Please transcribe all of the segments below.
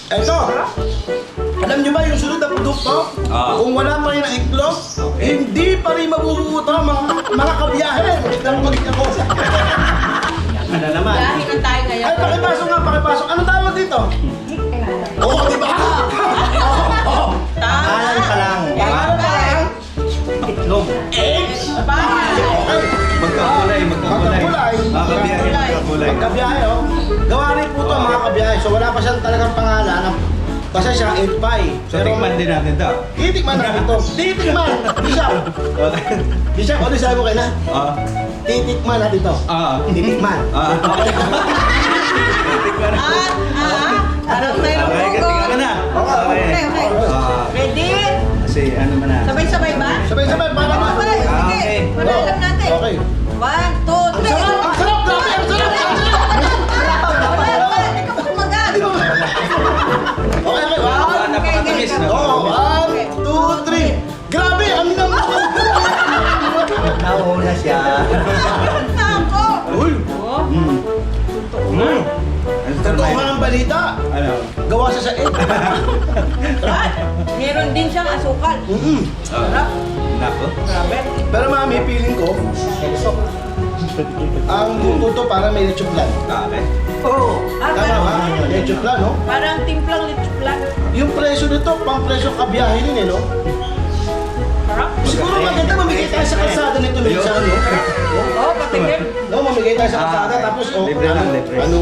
Eto. Alam nyo ba yung sunod na produkto? Kung wala pa rin ang iklog, hindi pa rin mabubuo ito mga kabiyahe. Magandang magiging ako. Ano naman? Dahil na tayo ngayon. Ay, pakipasok nga, pakipasok. Anong tawag dito? Oo, di ba? Pangalan pa lang. Pangalan pa lang. Itlog. Eggs. Okay. Magkakulay. Magkakulay. Kabiyahe, magkakulay. Magkabiyahe, oh. Gawa rin po ito mga kabiyahe. So wala pa siyang talagang pangalan. Basta siya, egg pie. So, tikman din natin ito. Titikman natin ito. Titikman! Bishop! Bishop, ano sabi mo kayo na? Titikman natin ito. Titikman. Tikman na. Parang mayroong Okay, pugo. tingnan ka na. Okay. Ready? Kasi ano man na. Sabay-sabay ba? Sabay-sabay, para ba? Sabay, sige. Okay. Malalam natin. Okay. 1, 2, 3. Ang sarap! Ang sarap! Grabe! Ang sarap! Wala, hindi ka magmagal. Okay, okay. Napakatamis na. Oh, 1, 2, 3. Grabe! Ang naman! Nauna siya. Ako. Uy! Ano Totoo nga ang balita. Ano? Gawa siya sa egg. At meron din siyang asukal. Sarap. Nako. Grabe. Pero mami, feeling ko, ang tuto para may lechon plan. Okay. Oo. Tama ba? Lechon plan, no? Parang timplang lechuplan. Yung presyo nito, pang presyo kabiyahe din, eh, no? Sarap. Siguro maganda mamigay tayo sa kalsada nito minsan, no? Oo, patigil. No, mamigay tayo sa kalsada, tapos, Libre lang, libre. ano,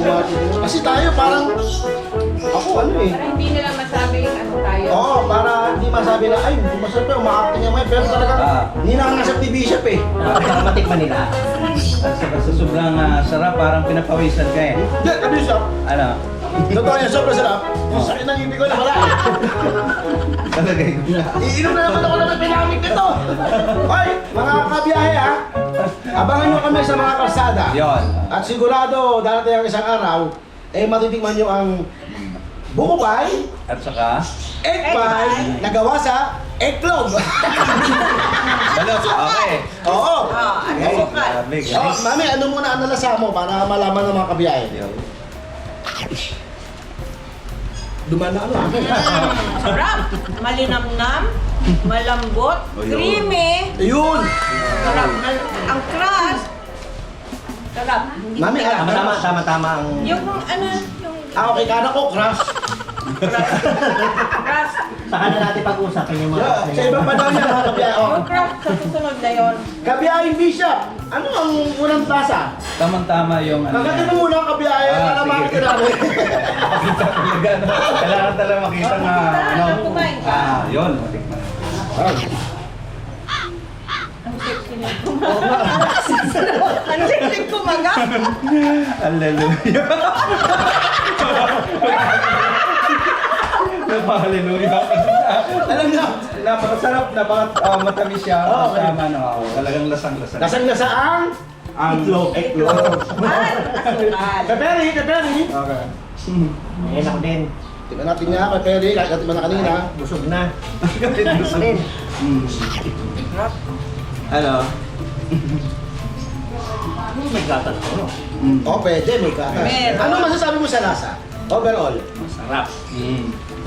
kasi tayo parang, ako ano eh. Para hindi nila masabing ano tayo. Oo, para hindi masabi na, ay, masarap eh, umaakting niya may, pero talagang, hindi nangangasap ni Bishop eh. Para matikman nila. Sa sobrang sarap, parang pinapawisan ka eh. Hindi, Bishop, Ano? totoo yan, sobrang sarap. Yung sakit ng ibig ko na wala eh. Talagay ko na. Iinom na naman ako ng pinamig nito. Hoy, mga kabiyahe ha, abangan nyo kami sa mga kalsada. Yon. At sigurado, darating ang isang araw, eh matitikman nyo ang buko pie, At saka, egg pie, na gawa sa eggclog. balot. Okay. Oo. Ano asukal. Grabe, Oh, guys. mami, ano muna ang nalasa mo para malaman ng mga kabiyahe? Duman na ano? Sarap. Malinamnam, malambot, creamy. Ayun! Sarap. Ang crust. Sarap. Hindi Mami, tigas. Tama-tama ang... Yung ano, yung Okay, kana ko, crush. crust. Saka na natin pag-usapan yung mga... Sa ibang pa daw yan, mga kabiyahe. Oh. Yung crust sa susunod na yun. Kabiyahe Bishop, ano ang unang tasa? Tamang-tama yung ano. Kagatin mo muna ang kabiyahe, para sige. makikita namin. Makita talaga, no? Kailangan talaga makita nga, ano. Kumain ka. Yun. Matikman. Ang sexy niya kumaga. Ang sexy kumaga. Hallelujah. Hallelujah. Alam niyo, Napakasarap, matamis siya. Okay. Tama, no? Talagang lasang-lasang. lasang-lasa ang eggclog. Asukal. Peperi, peperi. Okay. Ayan ako din. Tingnan natin nga, peperi, kagatin mo na kanina. Busog na. Din. Ano? May gatas ko, no? Oh, pwede, may gatas. Meron. Ano masasabi mo sa lasa? Overall. Masarap.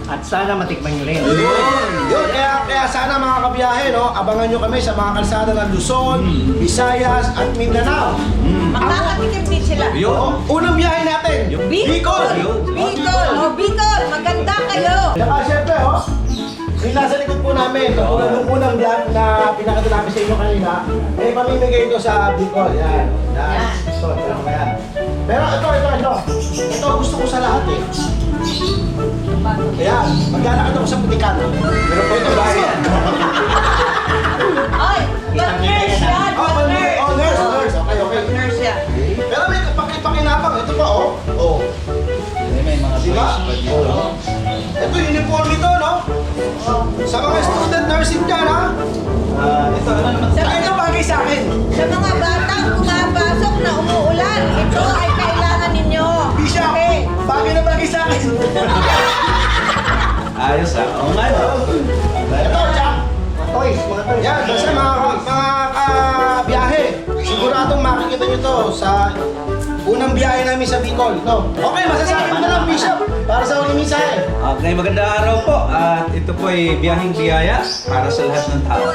At sana matikman nyo rin. Yun, kaya sana mga kabiyahe, no, abangan nyo kami sa mga kalsada ng Luzon, Visayas, at Mindanao. Makakatikim din sila. Yun. Unang biyahe natin, Bicol! Bicol! Oh, Bicol! Maganda kayo! Saka syempre, oh, yung nasa likod po namin, katulad ng unang vlog na pinakita namin sa inyo kanina, eh pamimigay ito sa Bicol. Yan. Yan. Ito, ito ba yan? Pero ito. Ito gusto ko sa lahat eh. Ayan, maglalakad ako sa putikan. Pero po ito bayan. Ay! But nurse yan! Oh, But nurse! nurse. Okay. Nurse yan. Pero may pakinabang. Ito pa, oh. Oh. May mga Diba? pa dito. Ito, uniform ito, no? Sa mga student nursing dyan, ha? Ito, ano naman? Sa Ito bagay sa akin. Sa mga batang pumapasok na umuulan, ito ay kailangan ninyo. Bishop, Okay. bagay na bagay sa akin. Ayos ah. Oo nga, no? Ito, Jack. Toys, mga toys. Yan, kasi mga kabiyahe. Siguradong makikita nyo to sa unang biyahe namin sa Bicol. No? Okay, masasabi mo na lang, Bishop, para sa uling mensahe. Okay, magandang araw po. At ito po ay biyaheng biyaya para sa lahat ng tao.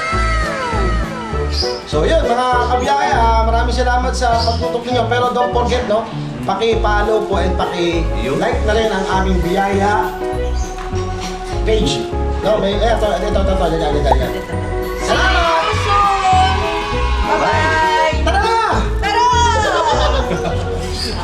So yun, mga kabiyaya, maraming salamat sa pagtutok ninyo. Pero don't forget, no, paki-follow po and paki-like na rin ang aming biyaya page. No, may, ito, yan.